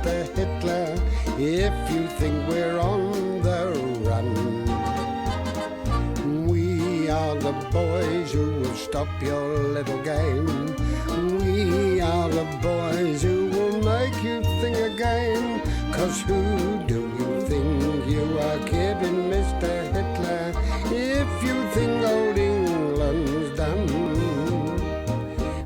Mr. Hitler, if you think we're on the run. We are the boys who will stop your little game. We are the boys who will make you think again. 'Cause who do you think you are kidding, Mr. Hitler, if you think old England's done?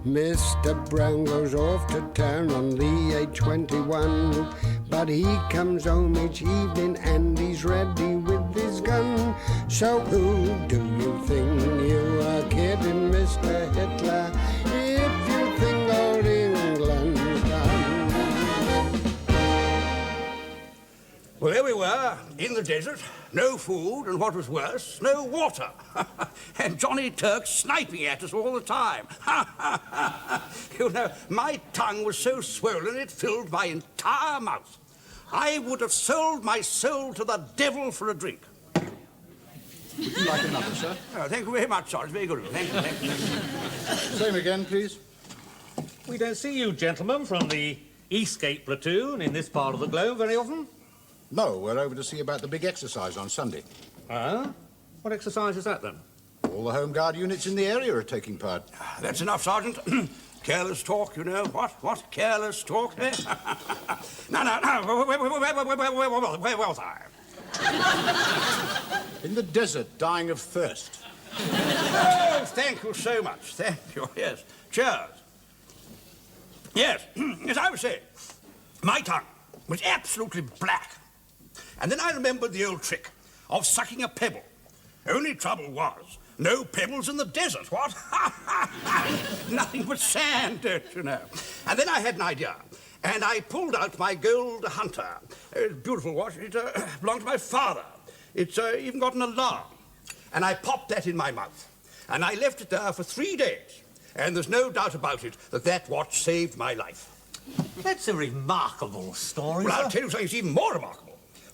Mr. Brown goes off to town on the A21, but he comes home each evening and he's ready with his gun. So who do you think you are kidding, Mr. Hitler, if you think old England's done? Well, there we were, in the desert. No food, and what was worse, no water. And Johnny Turk sniping at us all the time. You know, my tongue was so swollen it filled my entire mouth. I would have sold my soul to the devil for a drink. Would you like another, sir? Oh, thank you very much, sir. It's very good of you. Thank you, thank you. Same again, please. We don't see you gentlemen from the Eastgate platoon in this part of the globe very often. No, we're over to see about the big exercise on Sunday. Ah? What exercise is that, then? All the Home Guard units in the area are taking part. That's enough, Sergeant. Careless talk, you know. What? Careless talk, eh? No. Where was I? In the desert, dying of thirst. Oh, thank you so much. Thank you, yes. Cheers. Yes, as I was saying, my tongue was absolutely black. And then I remembered the old trick of sucking a pebble. Only trouble was, no pebbles in the desert, what? Nothing but sand, don't you know? And then I had an idea, and I pulled out my gold hunter. Beautiful watch. It belonged to my father. It's even got an alarm. And I popped that in my mouth. And I left it there for 3 days. And there's no doubt about it that that watch saved my life. That's a remarkable story, Well, sir. I'll tell you something that's even more remarkable.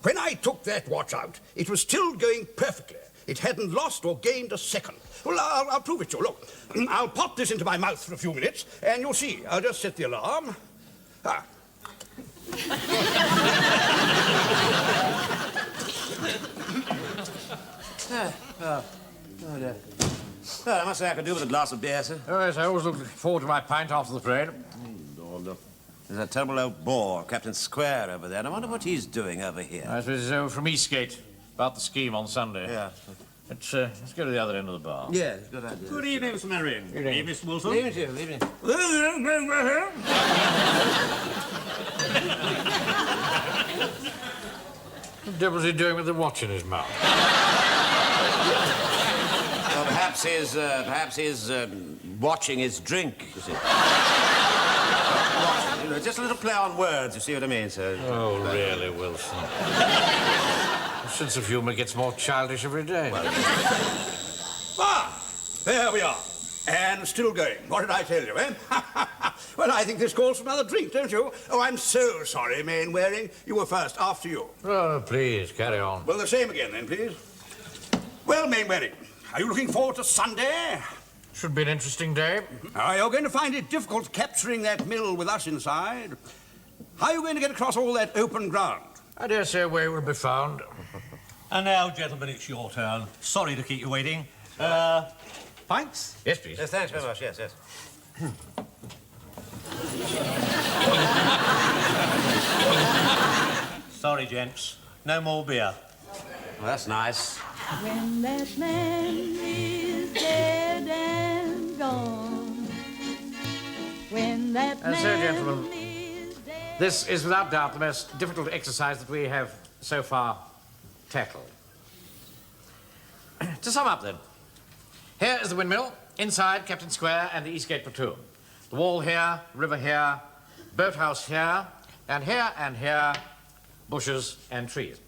When I took that watch out, it was still going perfectly. It hadn't lost or gained a second. Well, I'll prove it to you. Look, I'll pop this into my mouth for a few minutes, and you'll see. I'll just set the alarm. Ah. Well, I must say I could do with a glass of beer, sir. Oh, yes, I always look forward to my pint after the parade. Oh, look. There's that terrible old bore, Captain Square, over there. I wonder what he's doing over here. I suppose it's over from Eastgate, about the scheme on Sunday. Yeah. Let's go to the other end of the bar. Yeah, good idea. Good evening, Mr. Marion. Good evening, Mr. Wilson. Evening to you, evening. What the devil's he doing with the watch in his mouth? Well, perhaps he's watching his drink, you see. You know, just a little play on words, you see what I mean, sir? Oh, really, Wilson? The sense of humour gets more childish every day. Ah, there we are. And still going. What did I tell you, eh? Well, I think this calls for another drink, don't you? Oh, I'm so sorry, Mainwaring. You were first, after you. Oh, please, carry on. Well, the same again, then, please. Well, Mainwaring, are you looking forward to Sunday? Should be an interesting day. You're going to find it difficult capturing that mill with us inside. How are you going to get across all that open ground? I dare say a way will be found. And now, gentlemen, it's your turn. Sorry to keep you waiting. Pints? Yes, please. Yes, thanks very much, yes. Sorry, gents. No more beer. Well, that's nice. When that man is dead and gone. When that And so, man gentlemen, is dead. this is without doubt the most difficult exercise that we have so far tackled. To sum up, then, here is the windmill, inside Captain Square and the Eastgate platoon. The wall here, river here, boathouse here, and here, bushes and trees.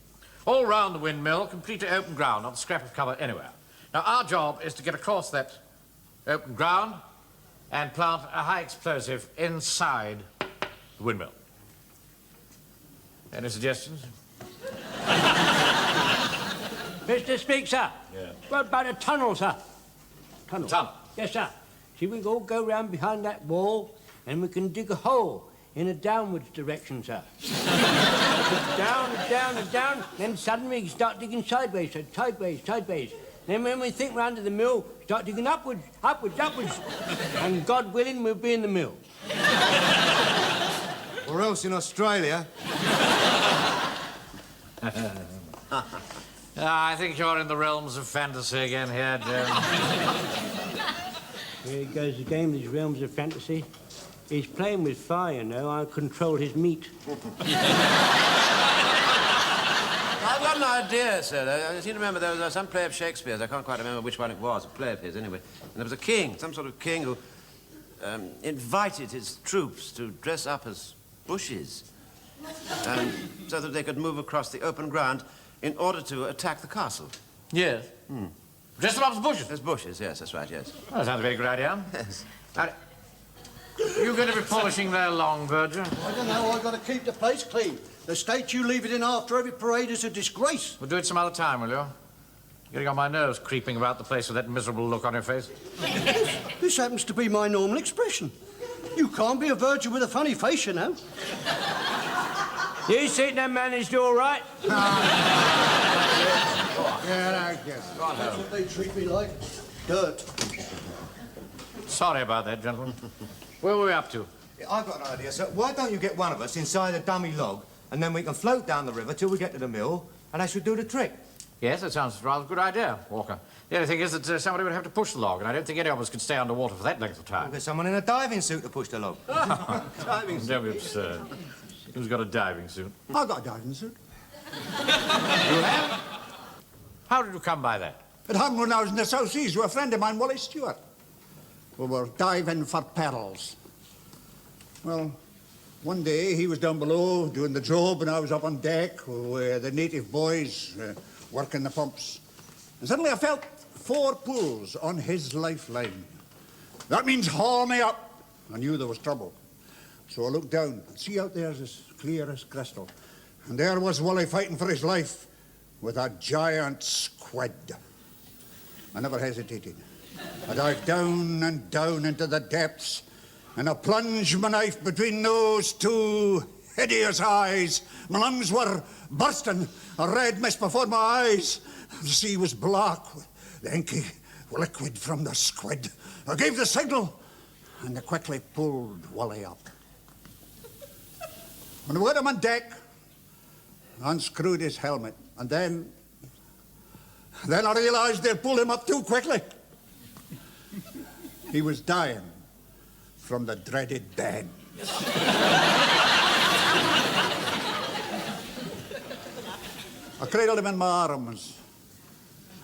All round the windmill, completely open ground, not a scrap of cover anywhere. Now, our job is to get across that open ground and plant a high explosive inside the windmill. Any suggestions? Mr. Speaker, sir. Yeah. What about a tunnel, sir? Tunnel? Yes, sir. See, we all go round behind that wall and we can dig a hole in a downwards direction, sir. Down and down and down, then suddenly we start digging sideways, sir, sideways. Then when we think we're under the mill, start digging upwards. And God willing, we'll be in the mill. Or else in Australia. I think you're in the realms of fantasy again here, Jim. Here goes again, these realms of fantasy. He's playing with fire, you know. I control his meat. I've got an idea, sir. I seem to remember there was some play of Shakespeare's. I can't quite remember which one it was, a play of his, anyway. And there was a king, some sort of king, who invited his troops to dress up as bushes so that they could move across the open ground in order to attack the castle. Yes. Dress them up as bushes? As bushes, yes, that's right, yes. Well, that sounds a very good idea. Yes. Now, you going to be polishing there long, Virgil? I don't know, I've got to keep the place clean. The state you leave it in after every parade is a disgrace. We'll do it some other time, will you? You're getting on my nerves creeping about the place with that miserable look on your face. This happens to be my normal expression. You can't be a virgin with a funny face, you know. You think that managed all right? Yeah, I guess. That's what they treat me like. Dirt. Sorry about that, gentlemen. Where were we up to? I've got an idea, sir. Why don't you get one of us inside a dummy log, and then we can float down the river till we get to the mill, and that should do the trick. Yes, that sounds rather a good idea, Walker. The only thing is that somebody would have to push the log, and I don't think any of us could stay underwater for that length of time. We'll get someone in a diving suit to push the log. Diving suit? Don't be absurd. Who's got a diving suit? I've got a diving suit. You have? How did you come by that? It happened when I was in the South Seas with a friend of mine, Wally Stewart. We were diving for pearls. Well, one day he was down below doing the job and I was up on deck with the native boys working the pumps. And suddenly I felt 4 pulls on his lifeline. That means haul me up. I knew there was trouble. So I looked down and see out there's as clear as crystal. And there was Wally fighting for his life with a giant squid. I never hesitated. I dived down and down into the depths, and I plunged my knife between those 2 hideous eyes. My lungs were bursting, a red mist before my eyes. The sea was black with the inky liquid from the squid. I gave the signal, and they quickly pulled Wally up. When we got him on deck, I unscrewed his helmet, and then I realized they'd pulled him up too quickly. He was dying from the dreaded bend. I cradled him in my arms,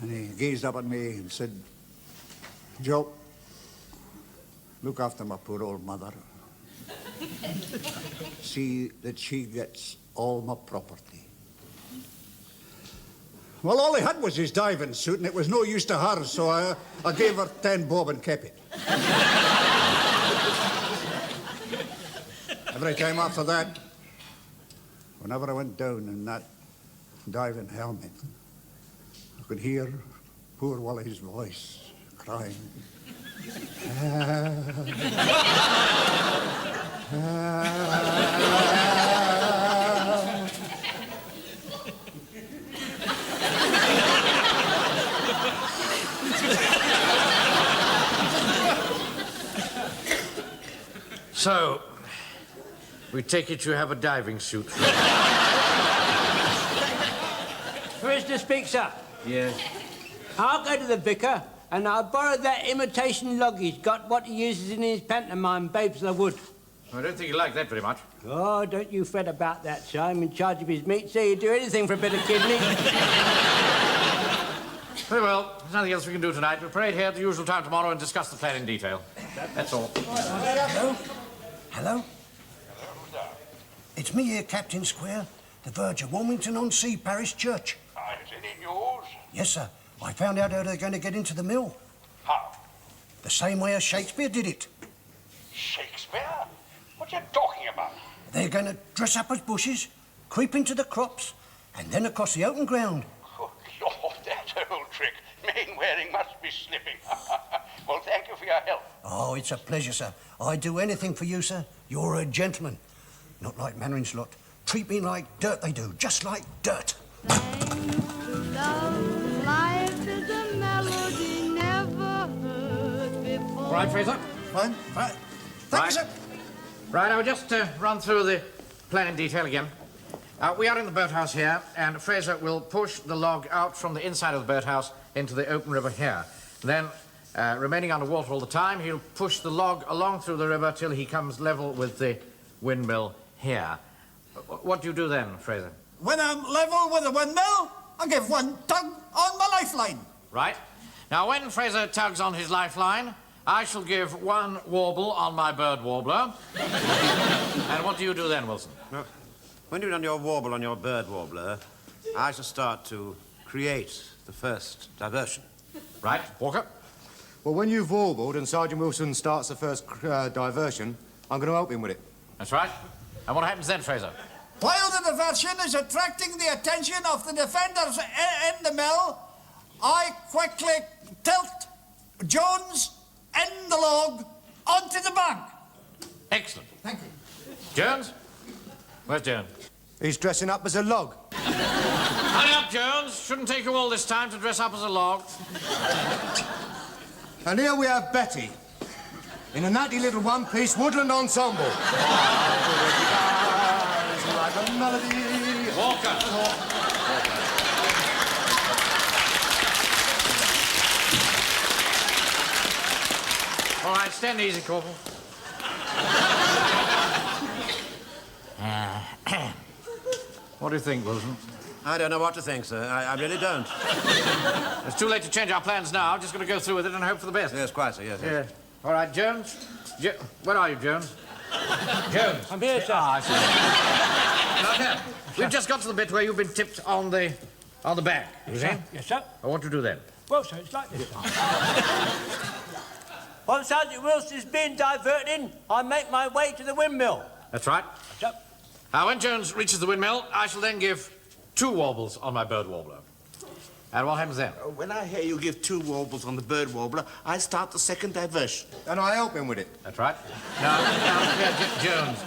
and he gazed up at me and said, "Joe, look after my poor old mother. See that she gets all my property." Well, all he had was his diving suit, and it was no use to her, so I gave her 10 bob and kept it. Every time after that, whenever I went down in that diving helmet, I could hear poor Wally's voice crying. So, we take it you have a diving suit. Mr. Speak, sir. Yes. I'll go to the vicar and I'll borrow that imitation log he's got, what he uses in his pantomime, Babes of the Wood. I don't think you like that very much. Oh, don't you fret about that, sir. I'm in charge of his meat, so he'd do anything for a bit of kidney. Very well. There's nothing else we can do tonight. We'll parade here at the usual time tomorrow and discuss the plan in detail. That's all. Hello? Hello? It's me here, Captain Square, the Verge of Wilmington-on-Sea Parish Church. Is any news? Yes, sir. I found out how they're going to get into the mill. How? The same way as Shakespeare did it. Shakespeare? What are you talking about? They're going to dress up as bushes, creep into the crops, and then across the open ground. Good Lord, that old trick. Mainwaring must be slipping. Well, thank you for your help. Oh, it's a pleasure, sir. I'd do anything for you, sir. You're a gentleman. Not like Mandarin's lot. Treat me like dirt, they do. Just like dirt. Love, life is a melody never heard before. All right, Fraser? Fine. Right. Thank you, sir. Right, I'll just run through the plan in detail again. We are in the boathouse here, and Fraser will push the log out from the inside of the boathouse into the open river here. Then, remaining underwater all the time, he'll push the log along through the river till he comes level with the windmill here. What do you do then, Fraser? When I'm level with the windmill, I give one tug on my lifeline. Right. Now, when Fraser tugs on his lifeline, I shall give one warble on my bird warbler. And what do you do then, Wilson? No. When you've done your warble on your bird warbler, I shall start to create the first diversion. Right. Walker? Well, when you've warbled and Sergeant Wilson starts the first diversion, I'm going to help him with it. That's right. And what happens then, Fraser? While the diversion is attracting the attention of the defenders in the mill, I quickly tilt Jones and the log onto the bank. Excellent. Thank you. Jones? Where's Jones? He's dressing up as a log. Hurry up, Jones. Shouldn't take you all this time to dress up as a log. And here we have Betty, in a natty little one-piece woodland ensemble. Like a melody. Walker. All right, stand easy, Corporal. What do you think, Wilson? I don't know what to think, sir. I really don't. It's too late to change our plans now. Just going to go through with it and hope for the best. Yes, quite, sir, yes. Yeah. All right, Jones. Where are you, Jones? Jones. I'm here, sir. Ah, I see. Now, we've just got to the bit where you've been tipped on the back. You see? Yes, sir. What to do then? Well, sir, it's like this. While Sergeant Wilson's been diverting, I make my way to the windmill. That's right. Yes, sir. When Jones reaches the windmill, I shall then give 2 warbles on my bird warbler. And what happens then? When I hear you give 2 warbles on the bird warbler, I start the second diversion. And I help him with it. That's right. Jones.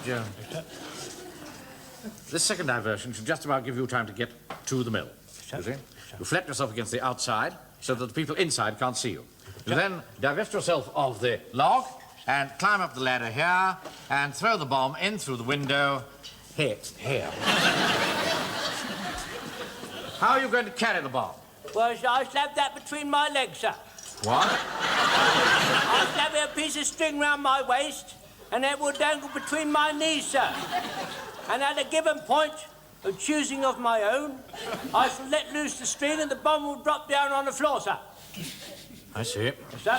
This second diversion should just about give you time to get to the mill. You see? You flap yourself against the outside so that the people inside can't see you. You then divest yourself of the log and climb up the ladder here and throw the bomb in through the window here. How are you going to carry the bomb? Well, sir, I slapped that between my legs, sir. What? I slapped a piece of string round my waist, and it will dangle between my knees, sir. And at a given point of choosing of my own, I shall let loose the string and the bomb will drop down on the floor, sir. I see. Yes, sir.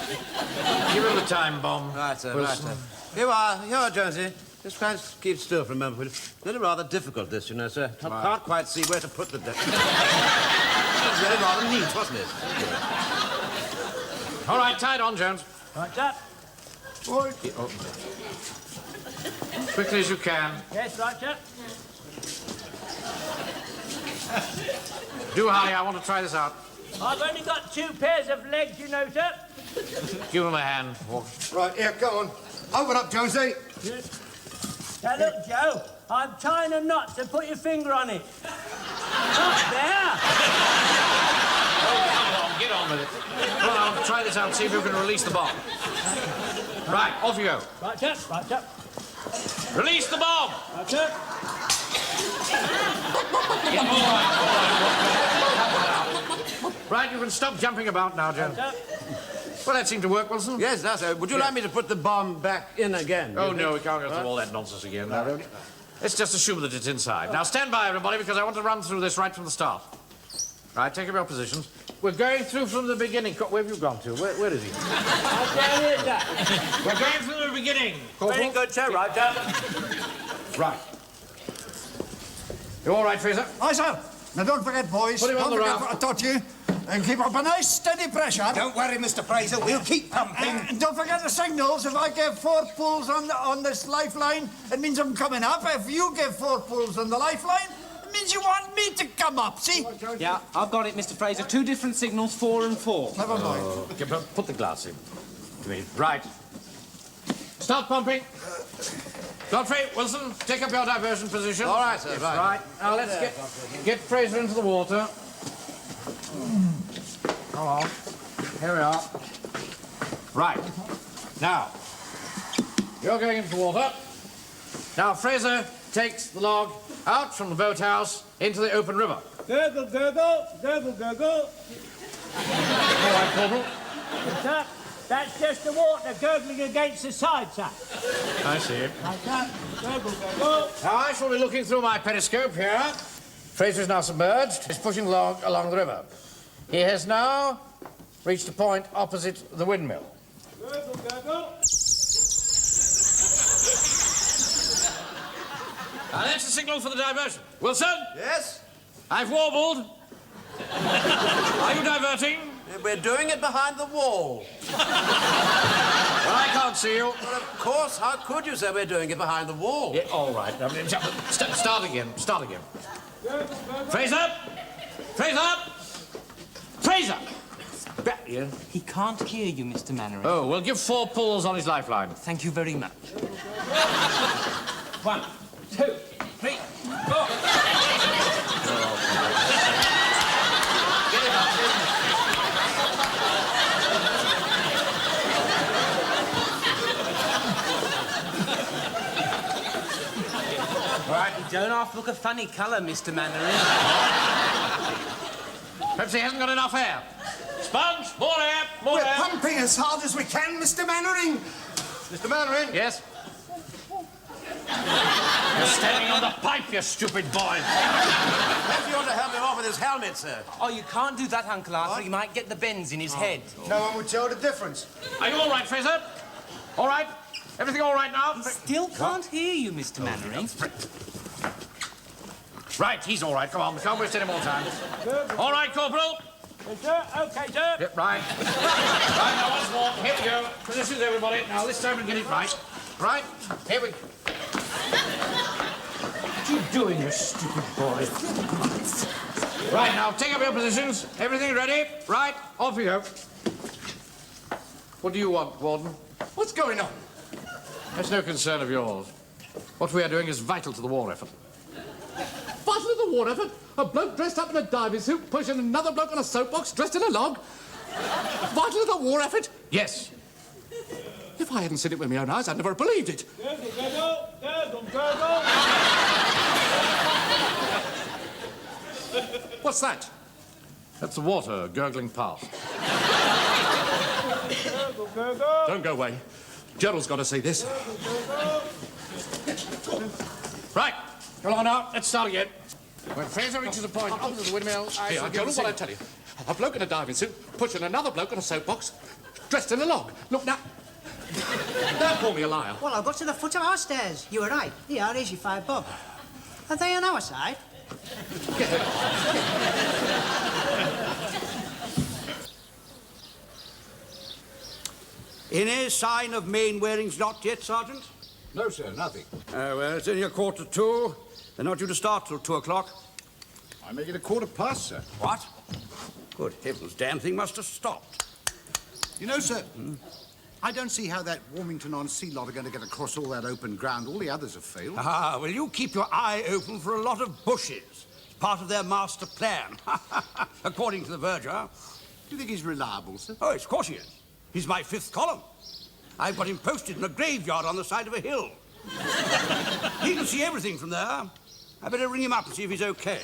Give him the time bomb. Right, sir, Wilson. right, sir. Here you are, Jonesy. Just try to keep still for a moment, will you? It's really rather difficult, this, you know, sir. I can't quite see where to put the... It was really rather neat, wasn't it? All right, tie it on, Jones. Right, sir. Quickly as you can. Yes, right, sir. Do hurry, I want to try this out. I've only got 2 pairs of legs, you know, sir. Give him a hand. Walk. Right, here, go on. Open up, Jonesy. Now, look, Joe, I'm tying a knot, so put your finger on it. Not there. Oh, get on with it. Well, I'll try this out and see if you can release the bomb. Right, off you go. Right, sir. Right, sir. Release the bomb. Right, sir. Yeah, all right. Right, you can stop jumping about now, Jones. Right, sir. Well, that seemed to work, Wilson. Yes, that's it. Would you like me to put the bomb back in again? Oh, no, we can't go through all that nonsense again. No. Let's just assume that it's inside. Now, stand by, everybody, because I want to run through this right from the start. Right, take up your positions. We're going through from the beginning. Where have you gone to? Where is he? I'm down here, sir. We're going from the beginning. Corporal. Very good, sir. Right, sir. Right. You all right, Fraser? Aye, sir. Now, don't forget, boys. Put him on the forget raft. what I taught you. And keep up a nice, steady pressure. Don't worry, Mr. Fraser. We'll keep pumping. And don't forget the signals. If I give 4 pulls on this lifeline, it means I'm coming up. If you give 4 pulls on the lifeline, it means you want me to come up, see? Yeah, I've got it, Mr. Fraser. 2 different signals, 4 and 4. Never mind. Okay, put the glass in. Come in. Right. start pumping. Godfrey, Wilson, take up your diversion position. All right, sir, Yes, right. Right, now let's get Fraser into the water. Come on. Here we are. Right. Now, you're going into the water. Now, Fraser takes the log out from the boathouse into the open river. Gurgle, gurgle, gurgle, gurgle. All right, Corporal. Sir, that's just the water gurgling against the side, sir. I see. Like that. Gurgle, gurgle. Now, I shall be looking through my periscope here. Fraser is now submerged. He's pushing the log along the river. He has now reached a point opposite the windmill. Gurgle, gurgle. Now, that's the signal for the diversion. Wilson? Yes? I've warbled. Are you diverting? We're doing it behind the wall. Well, I can't see you. Well, of course. How could you say we're doing it behind the wall? Yeah, all right. Start again. Start again. Fraser! Fraser! Fraser! Yeah. He can't hear you, Mr. Mannering. Oh, we'll give 4 pulls on his lifeline. Thank you very much. 1, 2, 3, 4. Right. You don't half look a funny colour, Mr. Mannering. Perhaps he hasn't got enough air. Sponge, more air, more air. Pumping as hard as we can, Mr. Mannering. Mr. Mannering? Yes? You're standing on the pipe, you stupid boy. Perhaps you ought to help him off with his helmet, sir. Oh, you can't do that, Uncle Arthur. He might get the bends in his head. No one would tell the difference. Are you all right, Fraser? All right? Everything all right now? He still can't hear you, Mr. Mannering. Right, he's all right. Come on, we can't waste any more time. All right, Corporal. Yes, sir. OK, sir. Yep, right. Right, now once more. Here we go. Positions, everybody. Now, this time we'll get it right. Right? Here we go. What are you doing, you stupid boy? Right, now, take up your positions. Everything ready? Right, off we go. What do you want, Warden? What's going on? That's no concern of yours. What we are doing is vital to the war effort. Vital to the war effort? A bloke dressed up in a diving suit pushing another bloke on a soapbox dressed in a log? Vital to the war effort? Yes. If I hadn't seen it with my own eyes, I'd never have believed it. Gurgle, gurgle, gurgle, gurgle. What's that? That's the water gurgling past. Gurgle, gurgle. Don't go away. Gerald's got to see this. Right. Come on now. Let's start again. When Fraser reaches a point opposite the windmill, I Here, shall give Gerald, the what I signal. tell you. A bloke in a diving suit pushing another bloke on a soapbox dressed in a log. Look now. Don't call me a liar. Well, I got to the foot of our stairs. You were right. Here, here's your 5 bob. Are they on our side? Any sign of Mainwaring's not yet, Sergeant? No, sir, nothing. Well, it's only 1:45. They're not due to start till 2 o'clock. I make it 1:15, sir. What? Good heavens, damn thing must have stopped. You know, sir, I don't see how that Warmington-on-Sea lot are going to get across all that open ground. All the others have failed. Ah, well, you keep your eye open for a lot of bushes. It's part of their master plan, according to the verger. Do you think he's reliable, sir? Oh, of course he is. He's my 5th column. I've got him posted in a graveyard on the side of a hill. He can see everything from there. I better ring him up and see if he's okay.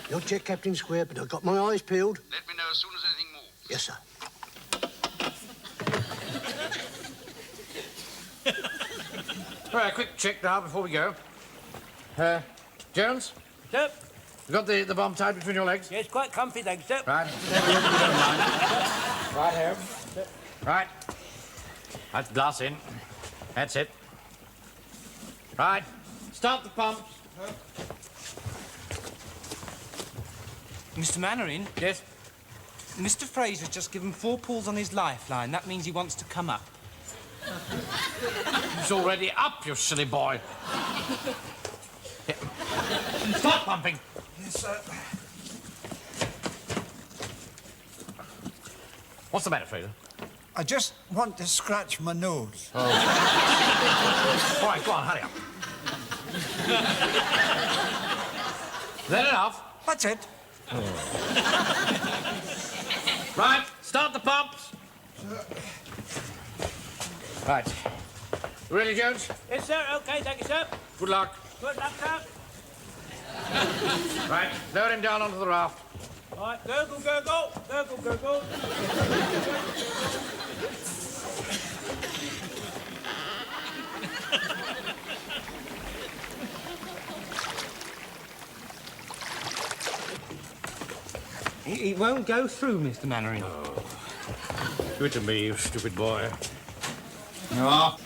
You'll check Captain Square, but I've got my eyes peeled. Let me know as soon as anything moves. Yes, sir. All right, quick check now before we go. Jones? Sir? You got the bomb tied between your legs? Yes, quite comfy, thanks, sir. Right. Right here. Right. That's glass in. That's it. Right. Start the pumps. Mr. Mannering? Yes? Mr. Fraser's just given 4 pulls on his lifeline. That means he wants to come up. He's already up, you silly boy. Here. Stop pumping. Yes, sir. What's the matter, Fraser? I just want to scratch my nose. Oh. All right, go on, hurry up. Is that enough? That's it. Right, start the pumps. Right. You ready, Jones? Yes, sir. OK, thank you, sir. Good luck. Good luck, sir. Right, lower him down onto the raft. All right, gurgle, gurgle. Gurgle, gurgle. It won't go through, Mr. Mannering. Oh. Give it to me, you stupid boy. No.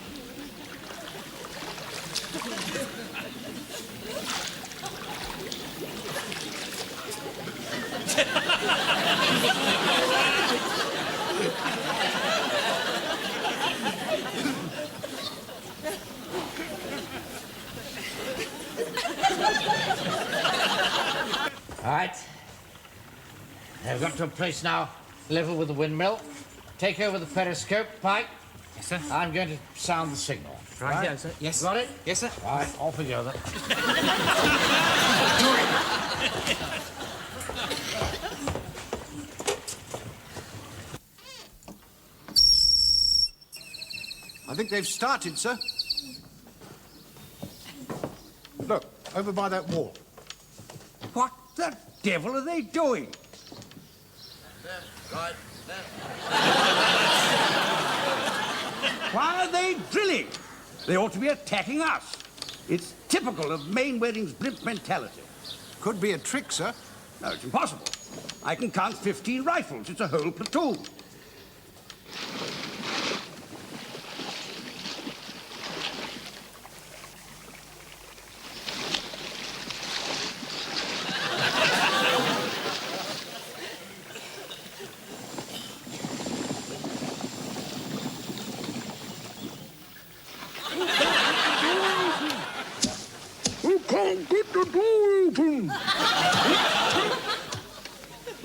All right. They've got to a place now level with the windmill. Take over the periscope, Pike. Yes, sir. I'm going to sound the signal. Right, yeah, sir. Yes. Got it? Yes, sir. All right, off we go then. I think they've started, sir. Look, over by that wall. What the devil are they doing? Left, right, left. Why are they drilling? They ought to be attacking us. It's typical of Mainwaring's blimp mentality. Could be a trick, sir. No, it's impossible. I can count 15 rifles. It's a whole platoon. I can't get the door open.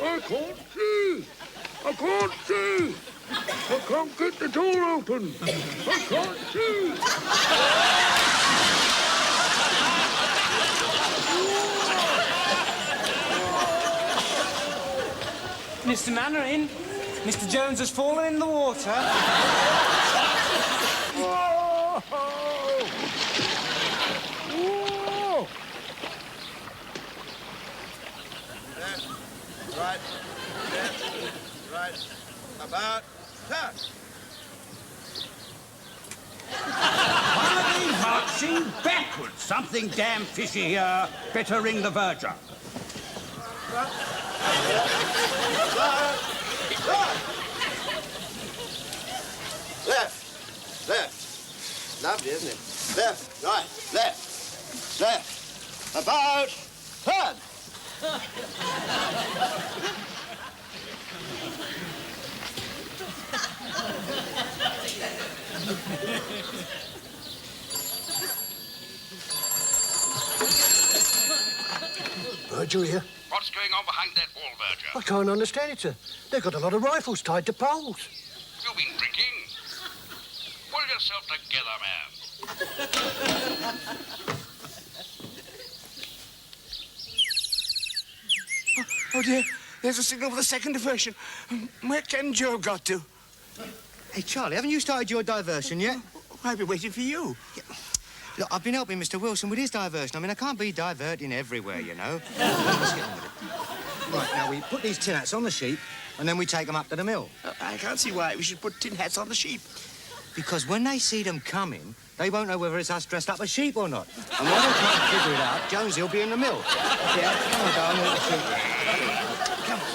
I can't see. I can't see. I can't get the door open. I can't see. Mr. Mannering, Mr. Jones has fallen in the water. Right, left, right, about, turn. Why are they marching backwards? Something damn fishy here. Better ring the verger. Left, left. Lovely, isn't it? Left, right, left, left. About, turn. Verger here. What's going on behind that wall, Verger? I can't understand it, sir. They've got a lot of rifles tied to poles. You've been drinking. Pull yourself together, man. Oh, dear. There's a signal for the second diversion. Where can Joe got to? Hey, Charlie, haven't you started your diversion yet? I've been waiting for you. Yeah. Look, I've been helping Mr. Wilson with his diversion. I mean, I can't be diverting everywhere, you know. Let's get on with it. Right, now, we put these tin hats on the sheep, and then we take them up to the mill. I can't see why we should put tin hats on the sheep. Because when they see them coming, they won't know whether it's us dressed up as sheep or not. And while they try to figure it out, Jonesy will be in the mill. Yeah, come on, darling, we'll shoot you. Come on.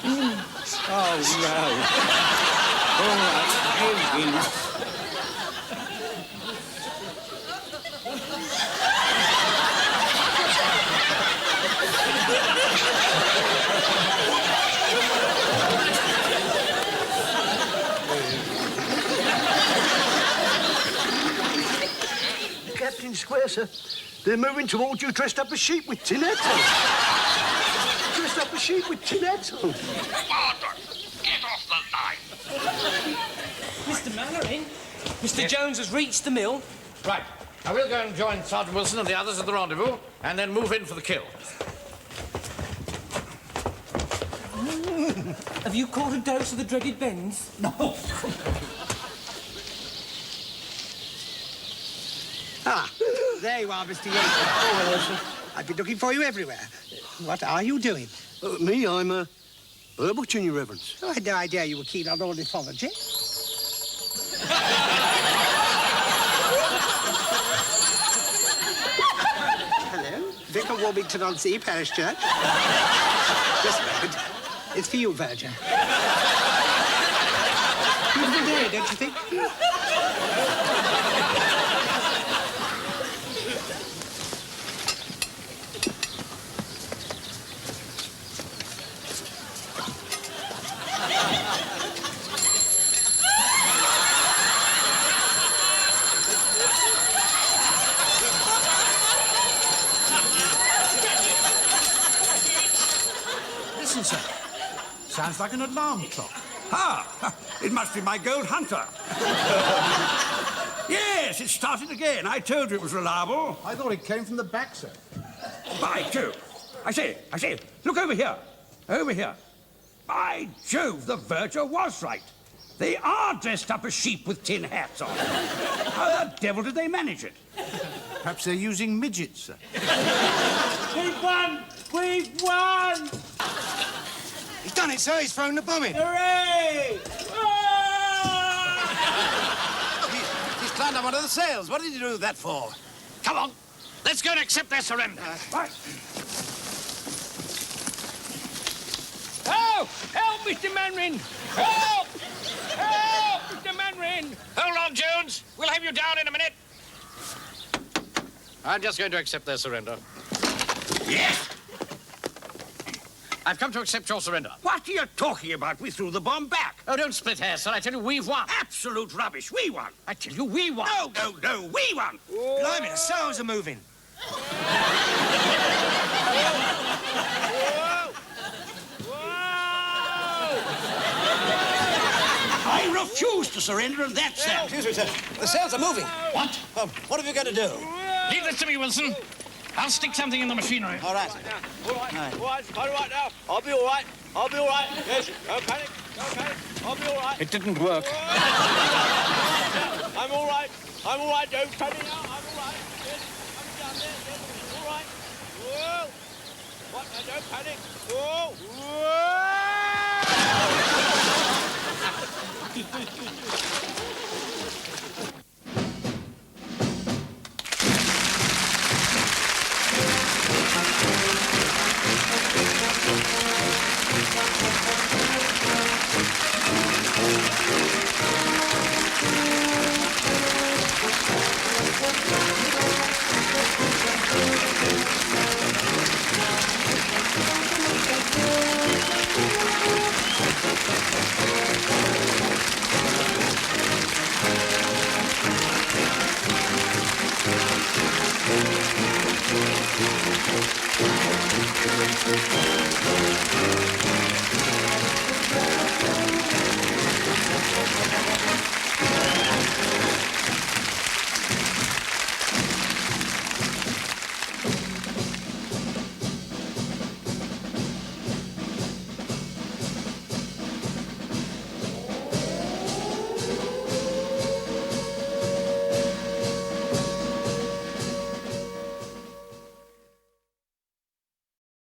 Oh, no. All right, you win. Captain Square, sir. They're moving towards you dressed up as sheep with tin hats on. Dressed up as sheep with tin hats on. Barton, get off the line. Mr. Mannering, Mr. Jones has reached the mill. Right. I will go and join Sergeant Wilson and the others at the rendezvous, and then move in for the kill. Have you caught a dose of the dreaded bends? No. Ah, there you are, Mr. Yates. Oh, hello, sir. I've been looking for you everywhere. What are you doing? Me, I'm a bird watching, Your Reverence. Oh, I had no idea you were keen on ornithology. Hello, Vicar Warmington on Sea, Parish Church. Just a moment. It's for you, Virgin. Beautiful day, don't you think? Listen, sir. Sounds like an alarm clock. Ah, it must be my gold hunter. Yes, it started again. I told you it was reliable. I thought it came from the back, sir. By Jove. I say, look over here. Over here. By Jove, the verger was right. They are dressed up as sheep with tin hats on. How the devil did they manage it? Perhaps they're using midgets, sir. We've won! We've won! He's done it, sir. He's thrown the bomb in. Hooray! He's climbed up onto the sails. What did you do that for? Come on. Let's go and accept their surrender. Right. Help! Help, Mr. Manrin! Help! Help, Mr. Manrin! Hold on, Jones. We'll have you down in a minute. I'm just going to accept their surrender. Yes! I've come to accept your surrender. What are you talking about? We threw the bomb back. Oh, don't split hairs, sir. I tell you, we've won. Absolute rubbish. We won. I tell you, we won. No. We won. Blimey, the sails are moving. I refuse to surrender, and that's that. Excuse me, sir. The sails are moving. What? What have you got to do? Leave this to me, Wilson. I'll stick something in the machinery. All right. All right now. I'll be all right. Yes, don't panic. I'll be all right. It didn't work. I'm all right. Don't panic now. I'm all right. Yes, I'm down there. Yes, all right. Whoa. What? Don't panic. Whoa.